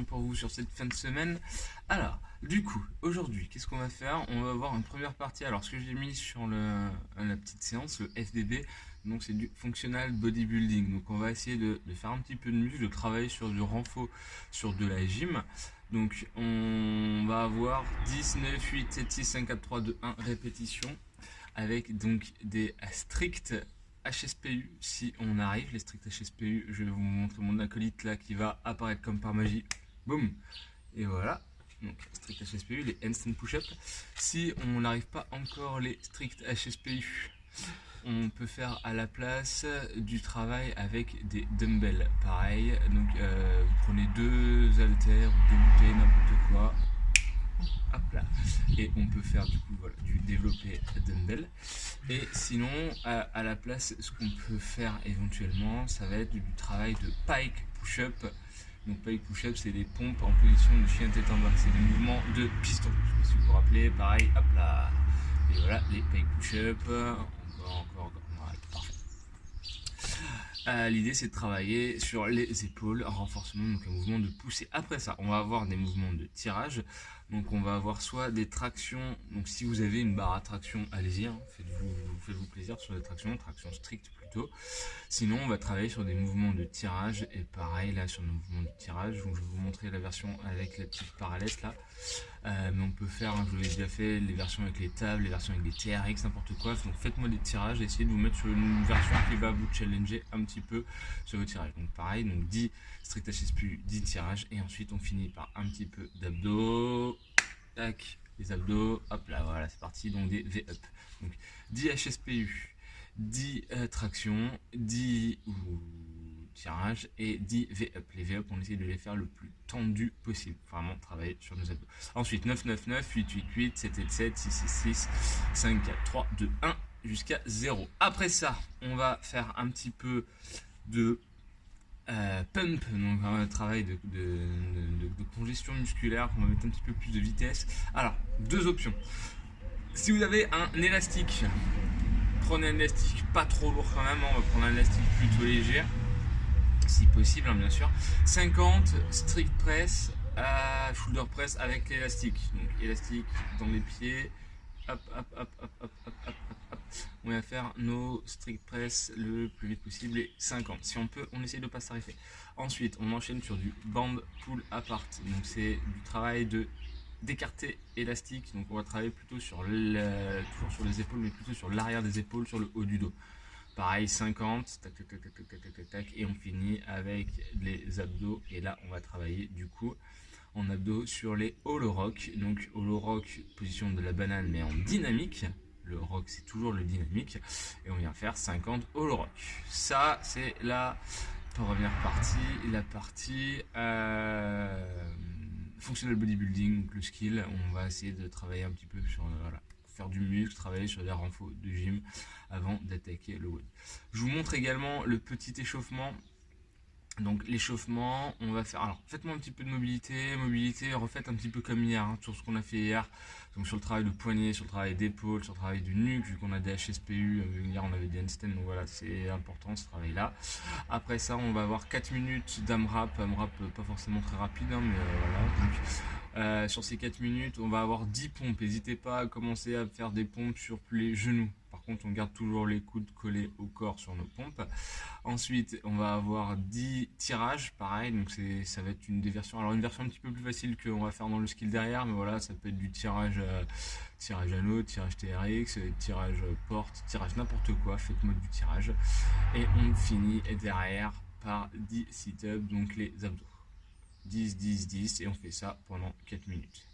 bien pour vous sur cette fin de semaine. Alors, du coup, aujourd'hui, qu'est-ce qu'on va faire? On va avoir une première partie. Alors, ce que j'ai mis sur la petite séance, le FDB, donc c'est du Functional Bodybuilding. Donc, on va essayer de faire un petit peu de muscle, de travailler sur du renfort, sur de la gym. Donc, on va avoir 10, 9, 8, 7, 6, 5, 4, 3, 2, 1 répétitions avec donc des stricts HSPU si on arrive. Les stricts HSPU, je vais vous montrer mon acolyte là qui va apparaître comme par magie. Boum! Et voilà. Donc strict HSPU, les handstand push-up. Si on n'arrive pas encore les strict HSPU, on peut faire à la place du travail avec des dumbbells. Pareil, donc vous prenez deux haltères, vous démontez n'importe quoi. Hop là. Et on peut faire du coup voilà, du développé dumbbell. Et sinon, à la place, ce qu'on peut faire éventuellement, ça va être du travail de pike push-up. Donc pike push-up, c'est des pompes en position de chien tête en bas. C'est des mouvements de piston. Je sais pas si vous vous rappelez, pareil, hop là. Et voilà, les pike push-up. Encore. Voilà, parfait. L'idée c'est de travailler sur les épaules, un renforcement, donc un mouvement de poussée. Après ça, on va avoir des mouvements de tirage. Donc on va avoir soit des tractions, donc si vous avez une barre à traction, allez-y, hein, faites-vous plaisir sur des tractions strictes plutôt. Sinon on va travailler sur des mouvements de tirage, et pareil là sur nos mouvements de tirage, donc je vais vous montrer la version avec la petite parallèle là. Mais on peut faire, hein, je vous l'ai déjà fait, les versions avec les tables, les versions avec des TRX, n'importe quoi. Donc faites-moi des tirages, essayez de vous mettre sur une version qui va vous challenger un petit peu sur vos tirages. Donc pareil, donc 10 strict HSPU, 10 tirages, et ensuite on finit par un petit peu d'abdos. Tac, les abdos, hop là, voilà, c'est parti, donc des V-up. Donc 10 HSPU, 10 tractions, 10 tirage et 10 V-up. Les V-up, on essaie de les faire le plus tendu possible. Vraiment travailler sur nos abdos. Ensuite, 9, 9, 9, 8, 8, 8, 7, 7, 7, 6, 6, 6, 5, 4, 3, 2, 1, jusqu'à 0. Après ça, on va faire un petit peu de pump, donc un travail de congestion musculaire. On va mettre un petit peu plus de vitesse. Alors, deux options. Si vous avez un élastique, prenez un élastique pas trop lourd quand même. On va prendre un élastique plutôt léger, si possible, hein, bien sûr. 50 strict press, shoulder press avec l'élastique. Donc élastique dans les pieds. Hop. On va faire nos strict press le plus vite possible, les 50. Si on peut, on essaie de ne pas s'arrêter. Ensuite, on enchaîne sur du band pull apart. Donc c'est du travail d'écarté élastique. Donc on va travailler plutôt toujours sur les épaules, mais plutôt sur l'arrière des épaules, sur le haut du dos. Pareil, 50, tac, et on finit avec les abdos. Et là, on va travailler du coup en abdos sur les hollow rock. Donc hollow rock, position de la banane, mais en dynamique. Le rock, c'est toujours le dynamique. Et on vient faire 50 hollow rock. Ça, c'est la première partie. La partie functional bodybuilding, donc le skill. On va essayer de travailler un petit peu sur faire du muscle, travailler sur des renforts de gym avant d'attaquer le WOD. Je vous montre également le petit échauffement. Donc l'échauffement, on va faire, alors faites-moi un petit peu de mobilité, refaites un petit peu comme hier, hein, sur ce qu'on a fait hier, donc sur le travail de poignet, sur le travail d'épaule, sur le travail du nuque, vu qu'on a des HSPU, hier on avait des handstands, donc voilà, c'est important ce travail là. Après ça, on va avoir 4 minutes d'AMRAP, pas forcément très rapide, hein, mais voilà, donc sur ces 4 minutes, on va avoir 10 pompes, n'hésitez pas à commencer à faire des pompes sur les genoux. Par contre, on garde toujours les coudes collés au corps sur nos pompes. Ensuite, on va avoir 10 tirages, pareil, donc ça va être une des versions. Alors une version un petit peu plus facile qu'on va faire dans le skill derrière, mais voilà, ça peut être du tirage anneau, tirage TRX, tirage porte, tirage n'importe quoi, faites-moi du tirage. Et on finit derrière par 10 sit-ups, donc les abdos. 10, 10, 10, et on fait ça pendant 4 minutes.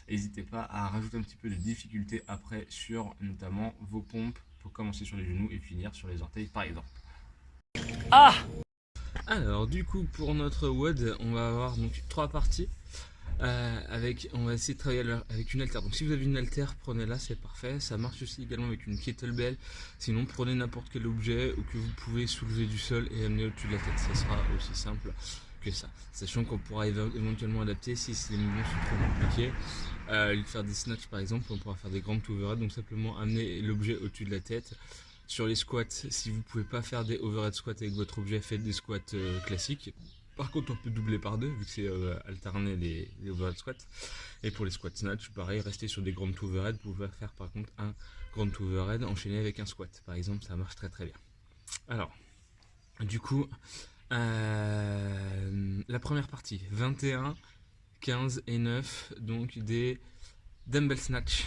N'hésitez pas à rajouter un petit peu de difficulté après sur notamment vos pompes pour commencer sur les genoux et finir sur les orteils par exemple. Alors du coup pour notre WOD on va avoir donc 3 parties on va essayer de travailler avec une haltère. Donc si vous avez une haltère, prenez-la, c'est parfait. Ça marche aussi également avec une kettlebell. Sinon prenez n'importe quel objet ou que vous pouvez soulever du sol et amener au-dessus de la tête. Ça sera aussi simple que ça. Sachant qu'on pourra éventuellement adapter si les mouvements sont trop compliqués. Faire des snatchs par exemple, on pourra faire des grandes overhead. Donc simplement amener l'objet au-dessus de la tête. Sur les squats, si vous pouvez pas faire des overhead squats avec votre objet, faites des squats classiques. Par contre, on peut doubler par 2 vu que c'est alterner les overhead squats. Et pour les squats snatch, pareil, rester sur des grandes overhead. Vous pouvez faire par contre un grand overhead enchaîné avec un squat. Par exemple, ça marche très très bien. Alors, du coup, la première partie, 21, 15 et 9, donc des dumbbell snatch.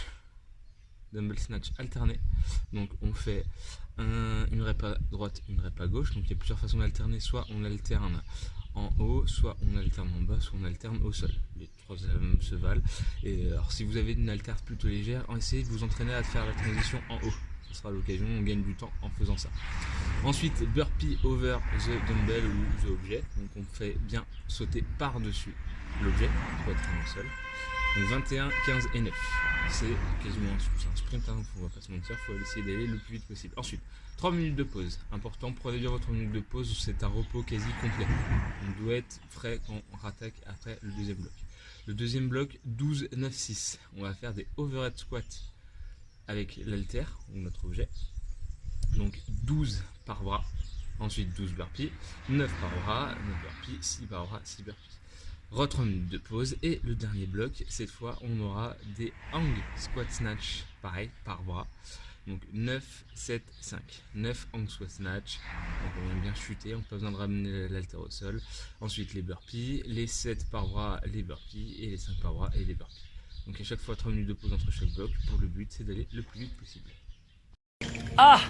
Dumbbell snatch alternés. Donc on fait une rep à droite, une rep à gauche. Donc il y a plusieurs façons d'alterner. Soit on alterne en haut, soit on alterne en bas, soit on alterne au sol. Les trois se valent. Et alors si vous avez une alterne plutôt légère, essayez de vous entraîner à faire la transition en haut. Ce sera l'occasion, on gagne du temps en faisant ça. Ensuite, burpee over the dumbbell ou the objet. Donc on fait bien sauter par-dessus l'objet pour être au sol. Donc 21, 15 et 9. C'est quasiment un sprint, hein, on va pas se mentir, il faut essayer d'aller le plus vite possible. Ensuite, 3 minutes de pause. Important, prenez bien votre minute de pause, c'est un repos quasi complet. On doit être frais quand on rattaque après le deuxième bloc. Le deuxième bloc, 12, 9, 6. On va faire des overhead squats avec l'halter, ou notre objet. Donc 12 par bras. Ensuite 12 burpees, 9 par bras, 9 burpees, 6 par bras, 6 burpees. 3 minutes de pause et le dernier bloc, cette fois on aura des hang squat snatch, pareil, par bras. Donc 9, 7, 5. 9 hang squat snatch. Donc on vient bien chuter, on n'a pas besoin de ramener l'halter au sol. Ensuite les burpees, les 7 par bras, les burpees et les 5 par bras et les burpees. Donc à chaque fois 3 minutes de pause entre chaque bloc. Pour le but c'est d'aller le plus vite possible. Ah!